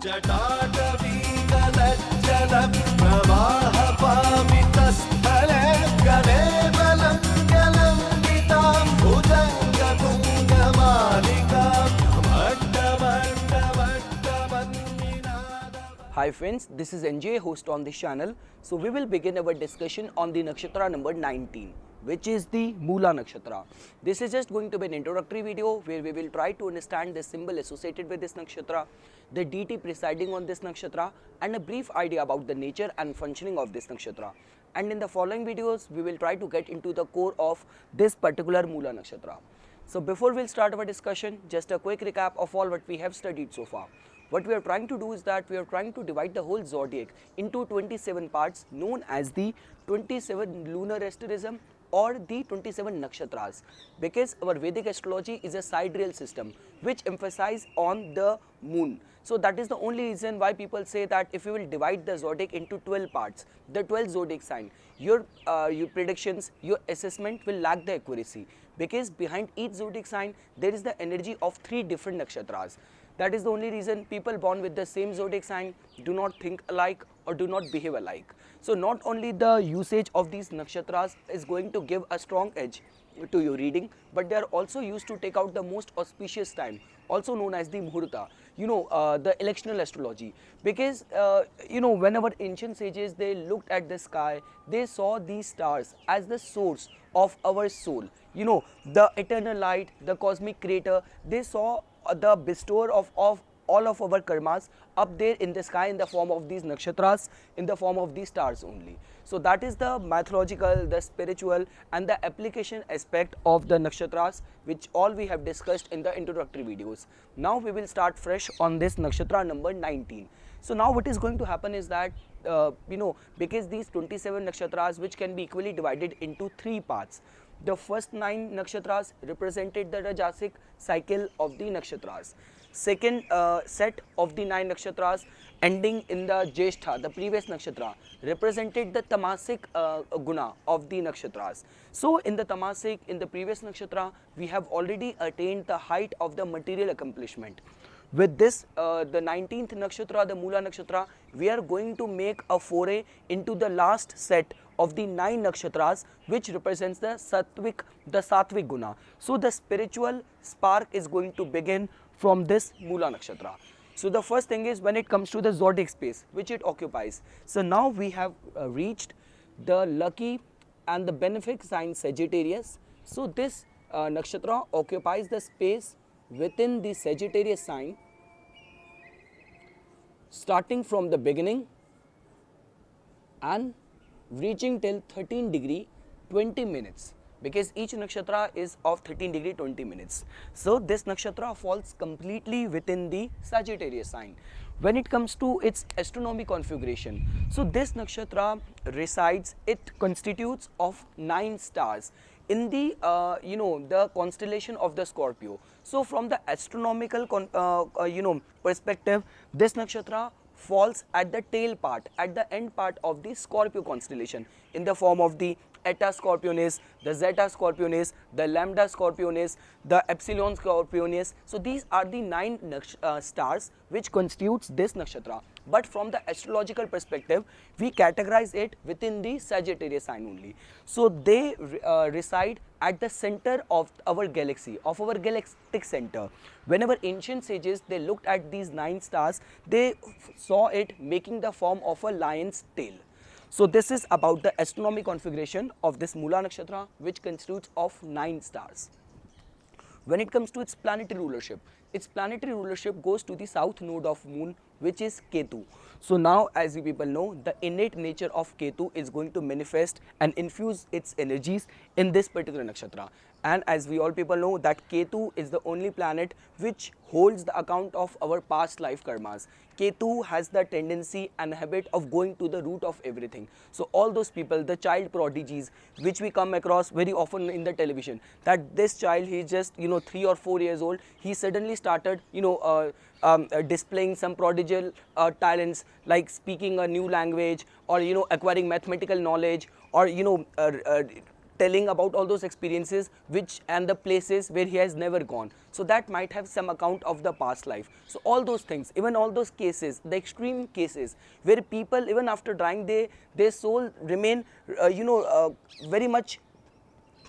जटाटवीकलज्जल प्रवाहपावितस्थले कलेवलं कलम्बितां भुजङ्गतुङ्गमालिकां मट्टमट्टमट्टमन्निनादम्. Hi friends, this is NJ, host on this channel. So we will begin our discussion on the nakshatra number 19, which is the Moola nakshatra. This is just going to be an introductory video where we will try to understand the symbol associated with this nakshatra, the deity presiding on this nakshatra, and a brief idea about the nature and functioning of this nakshatra. And in the following videos, we will try to get into the core of this particular Moola nakshatra. So before we'll start our discussion, just a quick recap of all what we have studied so far. What we are trying to do is that we are trying to divide the whole zodiac into 27 parts known as the 27 lunar asterism or the 27 nakshatras, because our Vedic astrology is a sidereal system which emphasizes on the moon. So that is the only reason why people say that if you will divide the zodiac into 12 parts, the 12 zodiac sign, your predictions, your assessment will lack the accuracy, because behind each zodiac sign there is the energy of 3 different nakshatras. That is the only reason people born with the same zodiac sign do not think alike or do not behave alike. So not only the usage of these nakshatras is going to give a strong edge to your reading, but they are also used to take out the most auspicious time, also known as the muhurta, the electional astrology. Because whenever ancient sages, they looked at the sky, they saw these stars as the source of our soul, the eternal light, the cosmic creator. They saw the bestower of all of our karmas up there in the sky in the form of these nakshatras, in the form of these stars only. So that is the mythological, the spiritual and the application aspect of the nakshatras, which all we have discussed in the introductory videos. Now we will start fresh on this nakshatra number 19. So now what is going to happen is that because these 27 nakshatras, which can be equally divided into 3 parts. The first 9 nakshatras represented the Rajasic cycle of the nakshatras. Second set of the 9 nakshatras ending in the Jeshtha, the previous nakshatra, represented the Tamasic guna of the nakshatras. So in the Tamasic, in the previous nakshatra, we have already attained the height of the material accomplishment. With this, the 19th nakshatra, the Moola nakshatra, we are going to make a foray into the last set of the 9 nakshatras, which represents the Sattvic guna. So the spiritual spark is going to begin from this Moola nakshatra. So the first thing is, when it comes to the zodiac space which it occupies. So now we have reached the lucky and the benefic sign Sagittarius. So this nakshatra occupies the space within the Sagittarius sign, starting from the beginning and reaching till 13 degree 20 minutes, because each nakshatra is of 13 degree 20 minutes. So this nakshatra falls completely within the Sagittarius sign. When it comes to its astronomy configuration, so this nakshatra resides, it constitutes of 9 stars in the the constellation of the Scorpio. So from the astronomical perspective, this nakshatra falls at the tail part, at the end part of the Scorpio constellation, in the form of the Eta Scorpionis, the Zeta Scorpionis, the Lambda Scorpionis, the Epsilon Scorpionis. So these are the 9 stars which constitutes this nakshatra. But from the astrological perspective, we categorize it within the Sagittarius sign only. So they reside at the center of our galaxy, of our galactic center. Whenever ancient sages, they looked at these 9 stars, they saw it making the form of a lion's tail. So this is about the astronomy configuration of this Moola nakshatra, which constitutes of 9 stars. When it comes to its planetary rulership goes to the south node of moon, which is Ketu. So now, as you people know, the innate nature of Ketu is going to manifest and infuse its energies in this particular nakshatra. And as we all people know, that Ketu is the only planet which holds the account of our past life karmas. Ketu has the tendency and habit of going to the root of everything. So all those people, the child prodigies, which we come across very often in the television, that this child, he is just 3 or 4 years old, he suddenly started displaying some prodigal talents, like speaking a new language, or acquiring mathematical knowledge, or telling about all those experiences which and the places where he has never gone. So that might have some account of the past life. So all those things, even all those cases, the extreme cases where people even after dying, their soul remain very much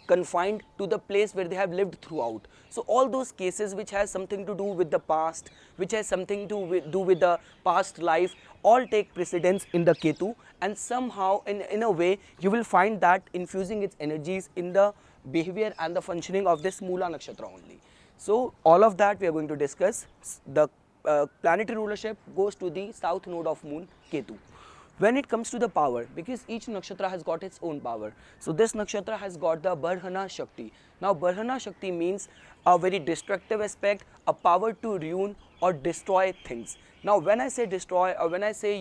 confined to the place where they have lived throughout. So all those cases which has something to do with the past, which has something to do with the past life, all take precedence in the Ketu, and somehow in a way you will find that infusing its energies in the behavior and the functioning of this Mula Nakshatra only. So all of that we are going to discuss. The planetary rulership goes to the south node of moon, Ketu. When it comes to the power, because each nakshatra has got its own power. So this nakshatra has got the Barhana Shakti. Now Barhana Shakti means a very destructive aspect, a power to ruin or destroy things. Now when I say destroy, or when I say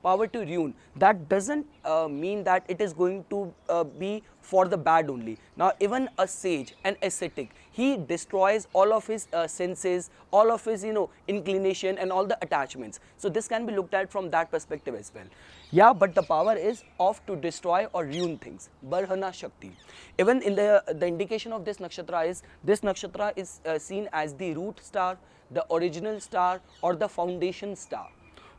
power to ruin, that doesn't mean that it is going to be for the bad only. Now even a sage, an ascetic, he destroys all of his senses, all of his inclination and all the attachments. So this can be looked at from that perspective as well. Yeah, but the power is of to destroy or ruin things. Barhana Shakti. Even in the indication of this nakshatra is seen as the root star, the original star, or the foundation star.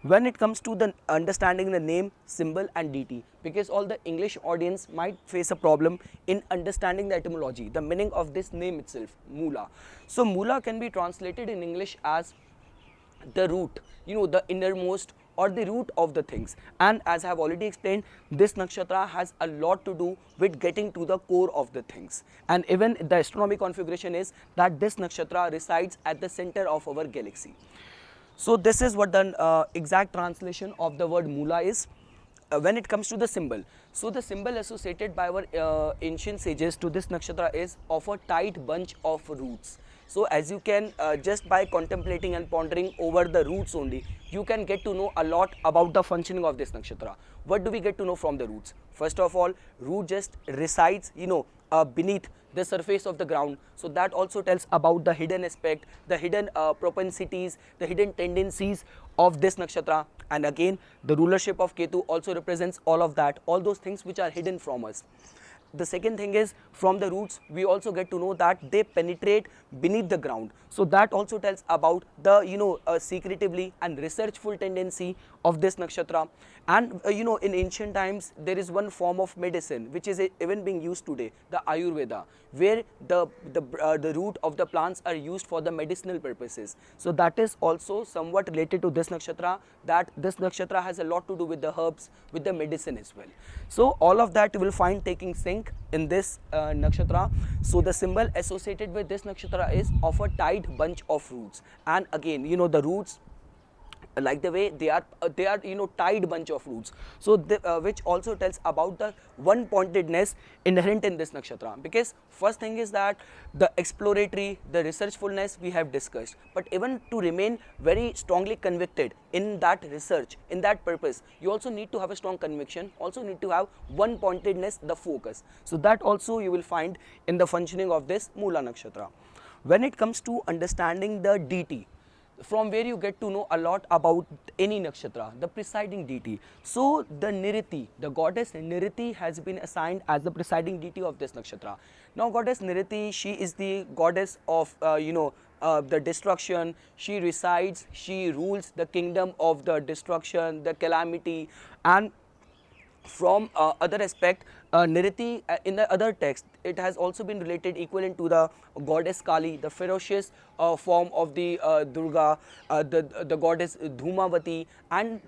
When it comes to the understanding the name, symbol and deity, because all the English audience might face a problem in understanding the etymology, the meaning of this name itself, Mula. So Mula can be translated in English as the root, the innermost or the root of the things. And as I have already explained, this nakshatra has a lot to do with getting to the core of the things. And even the astronomy configuration is that this nakshatra resides at the center of our galaxy. So this is what the exact translation of the word Mula is. When it comes to the symbol, so the symbol associated by our ancient sages to this nakshatra is of a tight bunch of roots. So as you can just by contemplating and pondering over the roots only, you can get to know a lot about the functioning of this nakshatra. What do we get to know from the roots? First of all, root just resides beneath the surface of the ground. So that also tells about the hidden aspect, the hidden propensities, the hidden tendencies of this nakshatra. And again, the rulership of Ketu also represents all of that, all those things which are hidden from us. The second thing is, from the roots we also get to know that they penetrate beneath the ground. So that also tells about the secretively and researchful tendency of this nakshatra. And in ancient times there is one form of medicine which is even being used today, the Ayurveda, where the root of the plants are used for the medicinal purposes. So that is also somewhat related to this nakshatra, that this nakshatra has a lot to do with the herbs, with the medicine as well. So all of that you will find taking sync in this nakshatra. So the symbol associated with this nakshatra is of a tight bunch of roots. And again, the roots, like the way they are tied bunch of roots, so which also tells about the one pointedness inherent in this nakshatra. Because first thing is that the exploratory, the researchfulness we have discussed, but even to remain very strongly convicted in that research, in that purpose, you also need to have a strong conviction, also need to have one pointedness, the focus. So that also you will find in the functioning of this Mula nakshatra. When it comes to understanding the deity, from where you get to know a lot about any nakshatra, the presiding deity. So the Niriti, the goddess Niriti has been assigned as the presiding deity of this nakshatra. Now goddess Niriti, she is the goddess of the destruction. She resides, she rules the kingdom of the destruction, the calamity. And from other aspect, Niriti in the other text, it has also been related equivalent to the goddess Kali, the ferocious form of the Durga, the goddess Dhumavati, and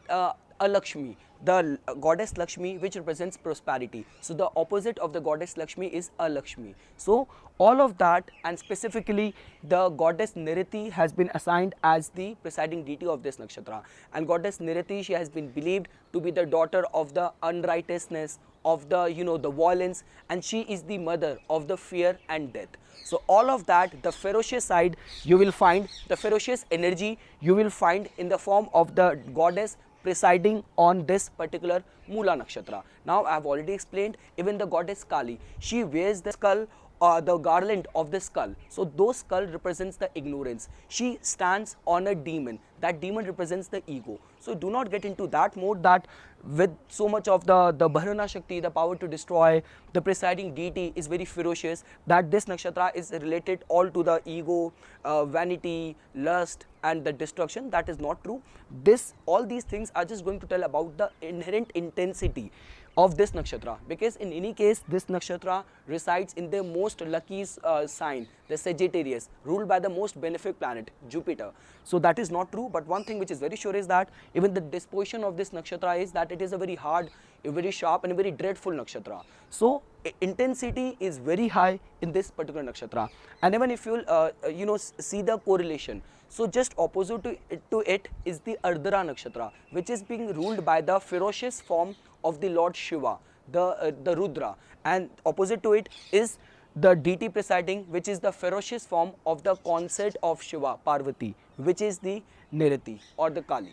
Alakshmi, the goddess Lakshmi, which represents prosperity. So the opposite of the goddess Lakshmi is Alakshmi. So all of that, and specifically the goddess Niriti has been assigned as the presiding deity of this nakshatra. And goddess Niriti, she has been believed to be the daughter of the unrighteousness, of the the violence, and she is the mother of the fear and death. So all of that, the ferocious side you will find, the ferocious energy you will find in the form of the goddess presiding on this particular Mula nakshatra. Now I have already explained, even the goddess Kali, she wears the skull the garland of the skull. So those skull represents the ignorance. She stands on a demon. That demon represents the ego. So do not get into that mode that with so much of the Bharana Shakti, the power to destroy, the presiding deity is very ferocious, that this nakshatra is related all to the ego, vanity, lust and the destruction. That is not true. All these things are just going to tell about the inherent intensity of this nakshatra, because in any case this nakshatra resides in the most lucky sign, the Sagittarius, ruled by the most benefic planet Jupiter. So that is not true, but one thing which is very sure is that even the disposition of this nakshatra is that it is a very hard, a very sharp and a very dreadful nakshatra. So intensity is very high in this particular nakshatra. And even if you see the correlation, so just opposite to it is the Ardhara nakshatra, which is being ruled by the ferocious form of the Lord Shiva, the Rudra, and opposite to it is the deity presiding, which is the ferocious form of the consort of Shiva, Parvati, which is the Nirati or the Kali.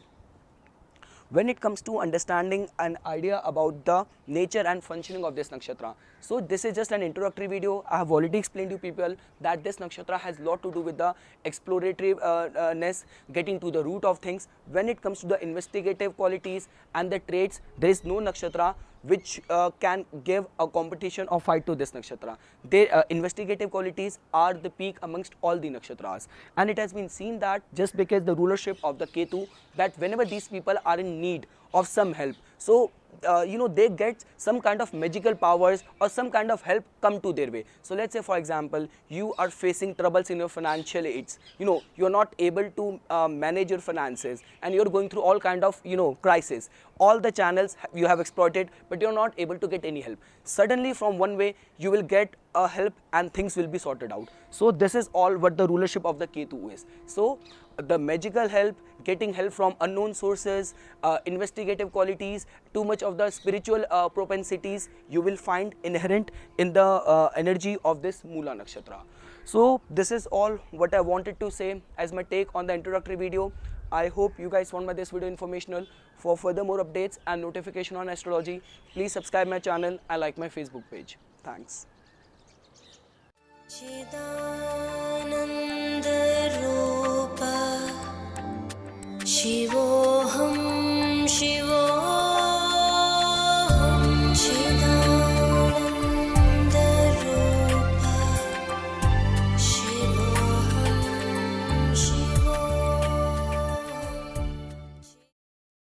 When it comes to understanding an idea about the nature and functioning of this nakshatra, so this is just an introductory video. I have already explained to people that this nakshatra has a lot to do with the explorativeness, getting to the root of things. When it comes to the investigative qualities and the traits, there is no nakshatra which can give a competition or fight to this nakshatra. Their investigative qualities are the peak amongst all the nakshatras, and it has been seen that just because the rulership of the Ketu, that whenever these people are in need of some help, so they get some kind of magical powers or some kind of help come to their way. So let's say for example you are facing troubles in your financial aids, you're not able to manage your finances and you're going through all kind of crisis. All the channels you have exploited, but you're not able to get any help. Suddenly from one way you will get a help and things will be sorted out. So this is all what the rulership of the Ketu is. So the magical help, getting help from unknown sources, investigative qualities, too much of the spiritual propensities you will find inherent in the energy of this Mula Nakshatra. So this is all what I wanted to say as my take on the introductory video. I hope you guys found this video informational. For further more updates and notification on astrology, please subscribe my channel and like my Facebook page. Thanks. चिदानन्दरूप शिवोऽहं शिवो